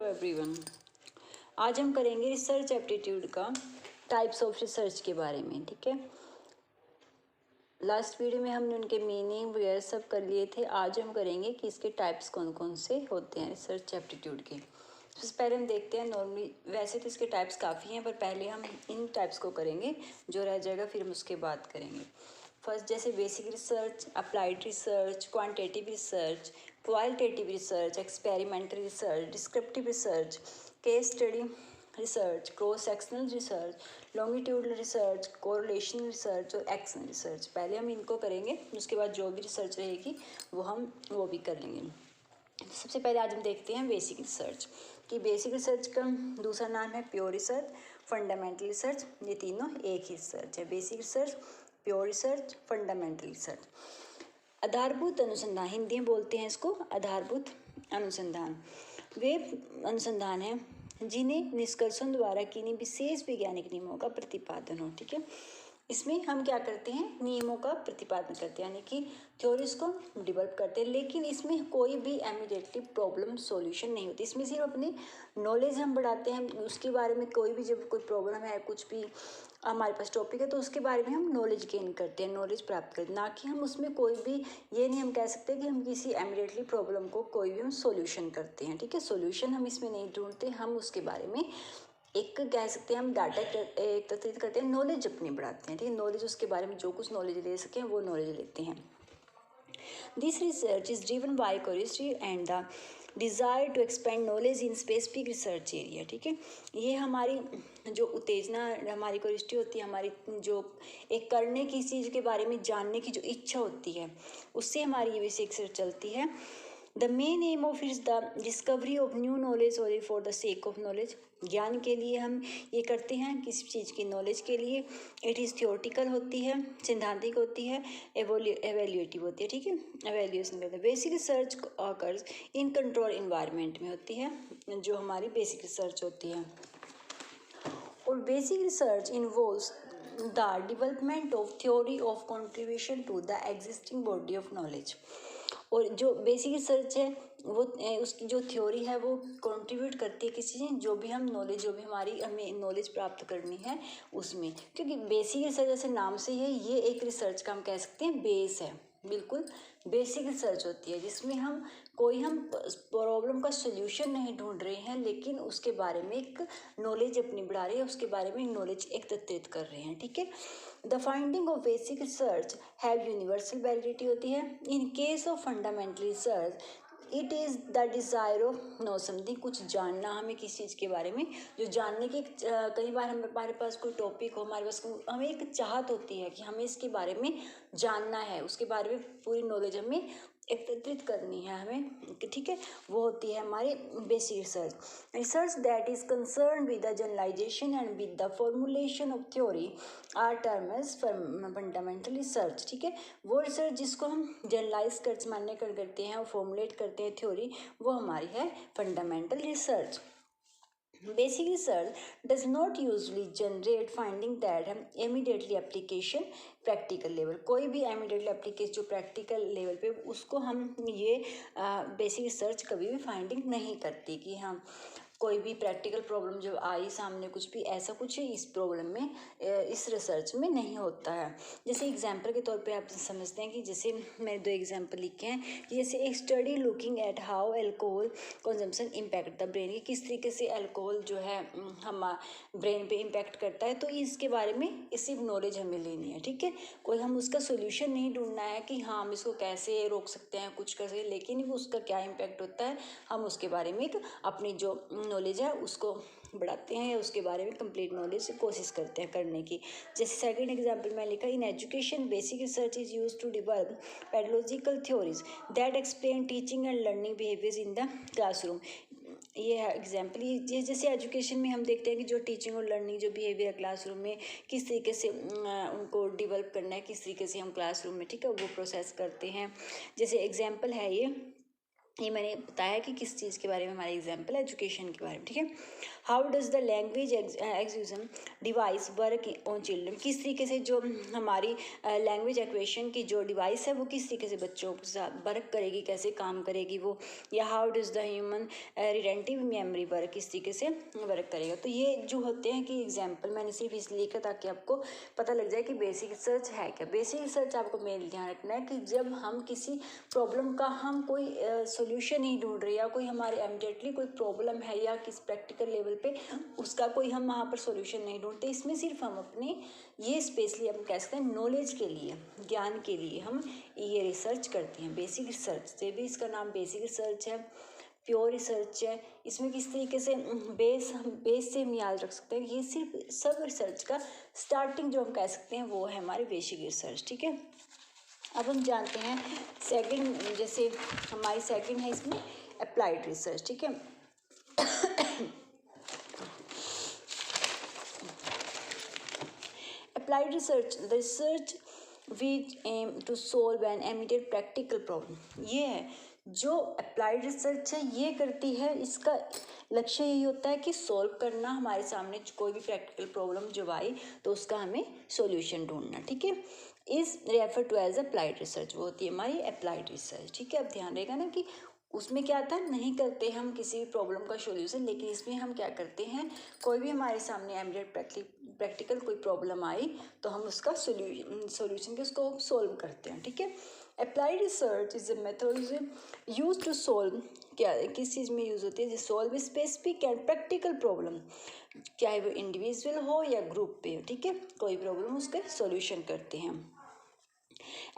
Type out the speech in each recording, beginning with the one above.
Everyone, आज हम करेंगे रिसर्च एप्टीट्यूड का टाइप्स ऑफ रिसर्च के बारे में। ठीक है, लास्ट वीडियो में हमने उनके मीनिंग वगैरह सब कर लिए थे। आज हम करेंगे कि इसके टाइप्स कौन कौन से होते हैं रिसर्च एप्टीट्यूड के। सबसे पहले हम देखते हैं, नॉर्मली वैसे तो इसके टाइप्स काफ़ी हैं, पर पहले हम इन टाइप्स को करेंगे, जो रह जाएगा फिर हम उसके बाद करेंगे। फर्स्ट जैसे basic research, applied research, quantitative research, qualitative research, experimental research, descriptive research, case study research, cross sectional research, longitudinal research, correlation research और एक्शन रिसर्च। पहले हम इनको करेंगे, उसके बाद जो भी रिसर्च रहेगी वो भी कर लेंगे। सबसे पहले आज हम देखते हैं बेसिक रिसर्च कि बेसिक रिसर्च का दूसरा नाम है प्योर रिसर्च, फंडामेंटल रिसर्च। ये तीनों एक ही रिसर्च है, basic research, pure research, fundamental research. आधारभूत अनुसंधान, हिंदी में बोलते हैं इसको आधारभूत अनुसंधान। वे अनुसंधान हैं जिन्हें निष्कर्षों द्वारा किन्हीं विशेष वैज्ञानिक नियमों का प्रतिपादन हो। ठीक है, इसमें हम क्या करते हैं, नियमों का प्रतिपादन करते हैं, यानी कि थ्योरीज को डेवलप करते हैं, लेकिन इसमें कोई भी इमीडिएटली प्रॉब्लम सॉल्यूशन नहीं होती। इसमें सिर्फ अपनी नॉलेज हम बढ़ाते हैं, उसके बारे में कोई भी जब कोई प्रॉब्लम है, कुछ भी हमारे पास टॉपिक है तो उसके बारे में हम नॉलेज गेन करते हैं, नॉलेज प्राप्त करते हैं, ना कि हम उसमें कोई भी ये नहीं हम कह सकते कि हम किसी इमीडिएटली प्रॉब्लम को कोई भी हम सॉल्यूशन करते हैं। ठीक है, सॉल्यूशन हम इसमें नहीं ढूंढते, हम उसके बारे में एक कह सकते हैं हम डाटा एकत्रित करते हैं, नॉलेज अपनी बढ़ाते हैं। ठीक है, नॉलेज उसके बारे में जो कुछ नॉलेज ले सकें वो नॉलेज लेते हैं। This research is driven by curiosity and the desire to expand knowledge in specific research area. ठीक है, ये हमारी जो उत्तेजना, हमारी क्यूरियोसिटी होती है, हमारी जो एक करने की चीज़ के बारे में जानने की जो इच्छा होती है, उससे हमारी ये बेसिक रिसर्च चलती है। The main aim of is the discovery of new knowledge और for the sake of knowledge. ज्ञान के लिए हम ये करते हैं, किसी चीज़ की नॉलेज के लिए। इट इज़ थियोरटिकल होती है, सिद्धांतिक होती है, एवेल्यूएटिव होती है। ठीक है, एवेल्यूएशन करते हैं। Basic research occurs in control environment में होती है, जो हमारी बेसिक रिसर्च होती है। और basic research involves the development of theory of contribution to the existing body of knowledge. और जो बेसिक रिसर्च है वो उसकी जो थ्योरी है वो कंट्रीब्यूट करती है किसी चीज़, जो भी हम नॉलेज, जो भी हमें नॉलेज प्राप्त करनी है उसमें। क्योंकि बेसिक रिसर्च जैसे नाम से ही है, ये एक रिसर्च का हम कह सकते हैं बेस है, बिल्कुल बेसिक रिसर्च होती है, जिसमें हम प्रॉब्लम का सोल्यूशन नहीं ढूंढ रहे हैं, लेकिन उसके बारे में एक नॉलेज अपनी बढ़ा रहे हैं, उसके बारे में नॉलेज एकत्रित कर रहे हैं। ठीक है, the finding of basic research have universal validity होती है। In case of fundamental research it is the desire of know something, कुछ जानना, हमें किसी चीज़ के बारे में जो जानने की कई बार हमारे पास कोई टॉपिक हो, हमारे पास हमें एक चाहत होती है कि हमें इसके बारे में जानना है, उसके बारे में पूरी नॉलेज हमें एकत्रित करनी है हमें। ठीक है, वो होती है हमारी basic research. Research that is concern with the generalization and with the formulation of theory are term as fundamental research. ठीक है, वो रिसर्च जिसको हम जनरलाइज कर मानने कर करते हैं और फॉर्मुलेट करते हैं थ्योरी, वो हमारी है fundamental research. Basic research does not usually generate finding that immediately application practical level, कोई भी immediately application जो practical level पे, उसको हम ये बेसिक रिसर्च कभी भी फाइंडिंग नहीं करती कि हम कोई भी प्रैक्टिकल प्रॉब्लम जब आई सामने, कुछ भी ऐसा कुछ इस प्रॉब्लम में इस रिसर्च में नहीं होता है। जैसे एग्जांपल के तौर पे आप समझते हैं कि जैसे मैंने दो एग्जांपल लिखे हैं कि जैसे एक study looking at how alcohol consumption impact the brain, किस तरीके से अल्कोहल जो है हम ब्रेन पे इम्पैक्ट करता है, तो इसके बारे में इसी नॉलेज हमें लेनी है। ठीक है, कोई हम उसका सोल्यूशन नहीं ढूंढना है कि हाँ हम इसको कैसे रोक सकते हैं, कुछ कर सकते हैं, लेकिन उसका क्या इम्पैक्ट होता है, हम उसके बारे में एक अपनी जो नॉलेज है उसको बढ़ाते हैं या उसके बारे में कंप्लीट नॉलेज कोशिश करते हैं करने की। जैसे सेकंड एग्जांपल में लिखा, in education basic research is use to develop pedagogical theories that explain teaching and learning behaviours in the classroom. ये है एग्जाम्पल। ये जैसे एजुकेशन में हम देखते हैं कि जो टीचिंग और लर्निंग जो बिहेवियर क्लासरूम में किस तरीके से उनको डेवलप करना है, किस तरीके से हम क्लासरूम में, ठीक है, वो प्रोसेस करते हैं। जैसे एग्जाम्पल है ये ये मैंने बताया कि किस चीज़ के बारे में हमारा एग्जाम्पल है, एजुकेशन के बारे में, ठीक है। How does the language acquisition device work on children, किस तरीके से जो हमारी लैंग्वेज एक्वेशन की जो डिवाइस है वो किस तरीके से बच्चों के साथ वर्क करेगी, कैसे काम करेगी वो, या how does the human retentive memory work, किस तरीके से वर्क करेगा। तो ये जो होते हैं कि एग्जाम्पल मैंने सिर्फ इसलिए लिखा ताकि आपको पता लग जाए कि बेसिक रिसर्च है क्या। बेसिक रिसर्च आपको मेन ध्यान रखना है कि जब हम किसी प्रॉब्लम का हम कोई सोल्यूशन नहीं ढूंढ रहे, या कोई हमारे इमीडिएटली कोई प्रॉब्लम है या किस प्रैक्टिकल लेवल पे उसका कोई हम वहाँ पर सोल्यूशन नहीं ढूंढते, इसमें सिर्फ हम अपने ये स्पेशली हम कह सकते हैं नॉलेज के लिए, ज्ञान के लिए हम ये रिसर्च करते हैं। बेसिक रिसर्च से भी इसका नाम बेसिक रिसर्च है, प्योर रिसर्च है। इसमें किस तरीके से बेस से हम याद रख सकते हैं, ये सिर्फ सब रिसर्च का स्टार्टिंग जो हम कह सकते हैं वो है हमारी बेसिक रिसर्च, ठीक है। अब हम जानते हैं सेकंड, जैसे हमारी सेकंड है इसमें अप्लाइड रिसर्च, ठीक है। Applied research, the research which aim to solve an immediate practical problem, ये है जो अप्लाइड रिसर्च है, ये करती है, इसका लक्ष्य यही होता है कि सॉल्व करना, हमारे सामने कोई भी प्रैक्टिकल प्रॉब्लम जब आई तो उसका हमें सॉल्यूशन ढूंढना, ठीक है। Is refer to as applied research, वो होती है हमारी अप्लाइड रिसर्च, ठीक है। अब ध्यान रहेगा ना कि उसमें क्या था, नहीं करते हम किसी भी प्रॉब्लम का सॉल्यूशन, लेकिन इसमें हम क्या करते हैं, कोई भी हमारे सामने इमीडिएट प्रैक्टिकल कोई प्रॉब्लम आई तो हम उसका सॉल्यूशन के उसको सॉल्व करते हैं, ठीक है। Applied research is a method use to solve, क्या किस चीज़ में यूज़ होती है, solve specific and practical problem, चाहे वो इंडिविजुअल हो या ग्रुप पे हो, ठीक है। कोई प्रॉब्लम उसका सॉल्यूशन करते हैं हम।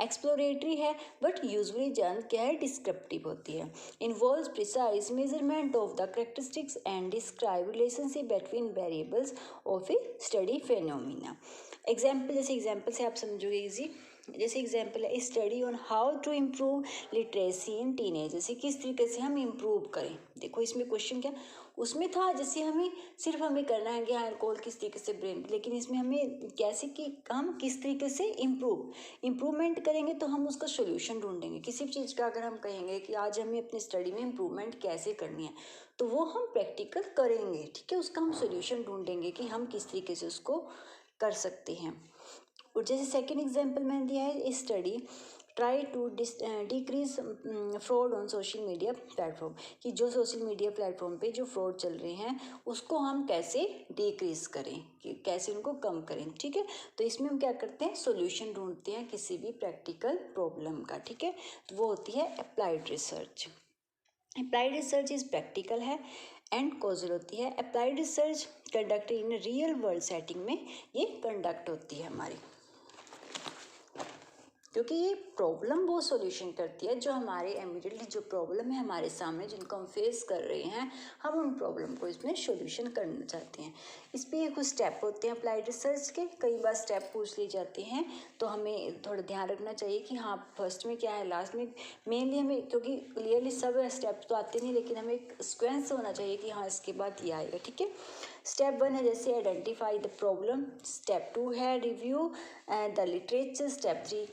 एक्सप्लोरेटरी है बट यूजुअली जान क्या है, डिस्क्रिप्टिव होती है। Involves precise measurement of the characteristics and describe relationship between variables of a study phenomena. Example, जैसे एग्जाम्पल से आप समझोगे इजी, जैसे एग्जाम्पल है study on how to improve literacy in teenage, जैसे किस तरीके से हम इम्प्रूव करें। देखो इसमें क्वेश्चन क्या उसमें था, जैसे हमें करना है कि हाँ अल्कोहल किस तरीके से ब्रेन, लेकिन इसमें हमें कैसे कि हम किस तरीके से इम्प्रूवमेंट करेंगे, तो हम उसका सोल्यूशन ढूंढेंगे। किसी भी चीज़ का अगर हम कहेंगे कि आज हमें अपनी स्टडी में इम्प्रूवमेंट कैसे करनी है, तो वो हम प्रैक्टिकल करेंगे, ठीक है। उसका हम सोल्यूशन ढूंढेंगे कि हम किस तरीके से उसको कर सकते हैं। और जैसे सेकेंड एग्जाम्पल मैंने दिया है study try to decrease fraud on social media platform, कि जो सोशल मीडिया प्लेटफॉर्म पे जो फ्रॉड चल रहे हैं उसको हम कैसे डिक्रीज करें, कि कैसे उनको कम करें, ठीक है। तो इसमें हम क्या करते हैं, सॉल्यूशन ढूंढते हैं किसी भी प्रैक्टिकल प्रॉब्लम का, ठीक है। तो वो होती है applied research. Applied research is practical है एंड कॉजल होती है। Applied research conduct in real world setting में ये कंडक्ट होती है हमारी, क्योंकि ये प्रॉब्लम वो सॉल्यूशन करती है जो हमारे इमीडिएटली जो प्रॉब्लम है हमारे सामने, जिनको हम फेस कर रहे हैं, हम उन प्रॉब्लम को इसमें सॉल्यूशन करना चाहते हैं। इस पर कुछ स्टेप होते हैं अप्लाइड रिसर्च के, कई बार स्टेप पूछ लिए जाते हैं, तो हमें थोड़ा ध्यान रखना चाहिए कि हाँ फर्स्ट में क्या है, लास्ट में मेनली हमें, क्योंकि क्लियरली सब स्टेप तो आते नहीं, लेकिन हमें एक सिक्वेंस होना चाहिए कि हाँ इसके बाद ये आएगा, ठीक है। स्टेप 1 है जैसे आइडेंटिफाई द प्रॉब्लम, स्टेप 2 है review the literature, step 3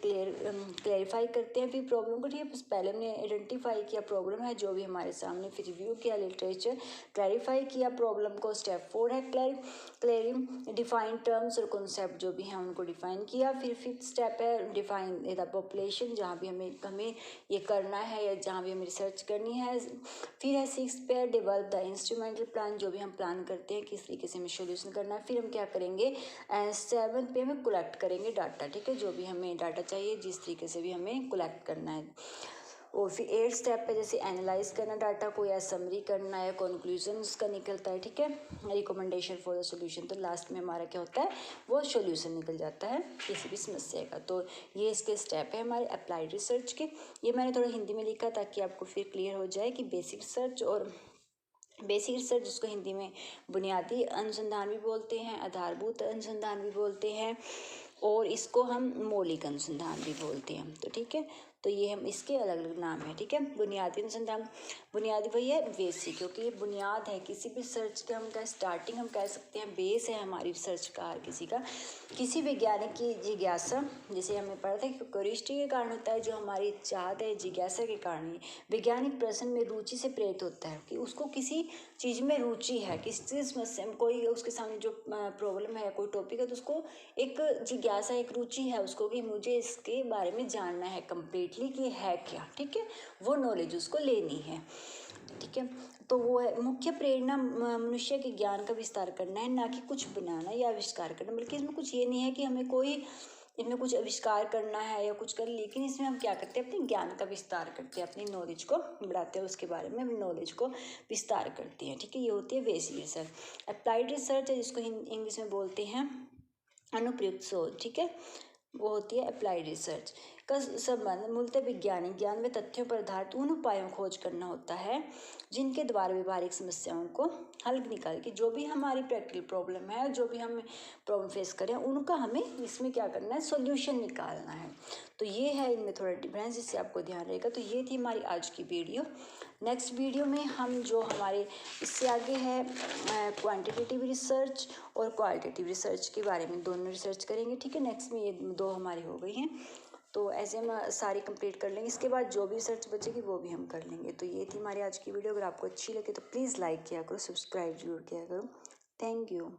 clarify करते हैं फिर प्रॉब्लम को, ठीक है। पहले हमने आइडेंटिफाई किया प्रॉब्लम है जो भी हमारे सामने, फिर रिव्यू किया लिटरेचर, क्लैरिफाई किया प्रॉब्लम को। स्टेप 4 है क्लियरिंग डिफाइन टर्म्स और कॉन्सेप्ट जो भी हैं उनको डिफाइन किया। फिर फिफ्थ स्टेप है डिफाइन द पॉपुलेशन, जहाँ भी हमें ये करना है या जहाँ भी हमें रिसर्च करनी है। फिर है 6 पे डेवलप द इंस्ट्रूमेंटल प्लान, जो भी हम प्लान करते हैं किस तरीके से हमें सोल्यूशन करना है। फिर हम क्या करेंगे 7 पे हमें कलेक्ट करेंगे डाटा, ठीक है, जो भी हमें डाटा चाहिए जिस तरीके से भी हमें कलेक्ट करना है। और फिर 8 स्टेप पे जैसे एनालाइज करना डाटा को, या समरी करना है, कंक्लूजन्स का निकलता है, ठीक है, रिकमेंडेशन फॉर द सॉल्यूशन। तो लास्ट में हमारा क्या होता है, वो सॉल्यूशन निकल जाता है किसी भी समस्या का। तो ये इसके स्टेप है हमारे अप्लाइड रिसर्च के। ये मैंने थोड़ा हिंदी में लिखा ताकि आपको फिर क्लियर हो जाए कि बेसिक रिसर्च और बेसिक रिसर्च, जिसको हिंदी में बुनियादी अनुसंधान भी बोलते हैं, आधारभूत अनुसंधान भी बोलते हैं, और इसको हम मौलिक अनुसंधान भी बोलते हैं। तो ठीक है, तो ये हम इसके अलग अलग नाम है, ठीक है। बुनियादी अनुसंधान, बुनियादी वही है बेसिक, क्योंकि ये बुनियाद है किसी भी रिसर्च का, हम क्या स्टार्टिंग हम कह सकते हैं, बेस है हमारी रिसर्च का हर किसी का। किसी वैज्ञानिक की जिज्ञासा, जैसे हमें पढ़ा था कि क्यूरियोसिटी के कारण होता है, जो हमारी चाहत है जिज्ञासा के कारण ही वैज्ञानिक प्रश्न में रुचि से प्रेरित होता है, कि उसको किसी चीज़ में रुचि है, किसी समस्या में, कोई उसके सामने जो प्रॉब्लम है, कोई टॉपिक है, तो उसको एक जिज्ञासा, एक रुचि है उसको कि मुझे इसके बारे में जानना है कम्प्लीटली कि है क्या, ठीक है, वो नॉलेज उसको लेनी है, ठीक है। तो वो है मुख्य प्रेरणा, मनुष्य के ज्ञान का विस्तार करना है, ना कि कुछ बनाना या आविष्कार करना। बल्कि इसमें कुछ ये नहीं है कि हमें कोई इनमें कुछ आविष्कार करना है या कुछ कर, लेकिन इसमें हम क्या करते हैं, अपने ज्ञान का विस्तार करते हैं, अपनी नॉलेज को बढ़ाते हैं, उसके बारे में नॉलेज को विस्तार करते हैं, ठीक है। ये होती है बेसिक रिसर्च। अप्लाइड रिसर्च है, जिसको इंग्लिश में बोलते हैं अनुप्रयुक्त शोध, ठीक है, वो होती है अप्लाइड रिसर्च। का संबंध मूलतः वैज्ञानिक ज्ञान व तथ्यों पर आधारित उन उपायों खोज करना होता है जिनके द्वारा व्यवहारिक समस्याओं को हल निकाल के, जो भी हमारी प्रैक्टिकल प्रॉब्लम है, जो भी हम प्रॉब्लम फेस करें, उनका हमें इसमें क्या करना है, सॉल्यूशन निकालना है। तो ये है इनमें थोड़ा डिफरेंस, इससे आपको ध्यान रहेगा। तो ये थी हमारी आज की वीडियो। नेक्स्ट वीडियो में हम जो हमारे इससे आगे है क्वांटिटेटिव रिसर्च और क्वालिटेटिव रिसर्च के बारे में दोनों रिसर्च करेंगे, ठीक है। नेक्स्ट में ये दो हमारी हो गई हैं, तो ऐसे हम सारी कंप्लीट कर लेंगे। इसके बाद जो भी रिसर्च बचेगी वो भी हम कर लेंगे। तो ये थी हमारी आज की वीडियो। अगर आपको अच्छी लगे तो प्लीज़ लाइक किया करो, सब्सक्राइब जरूर किया करो। Thank you.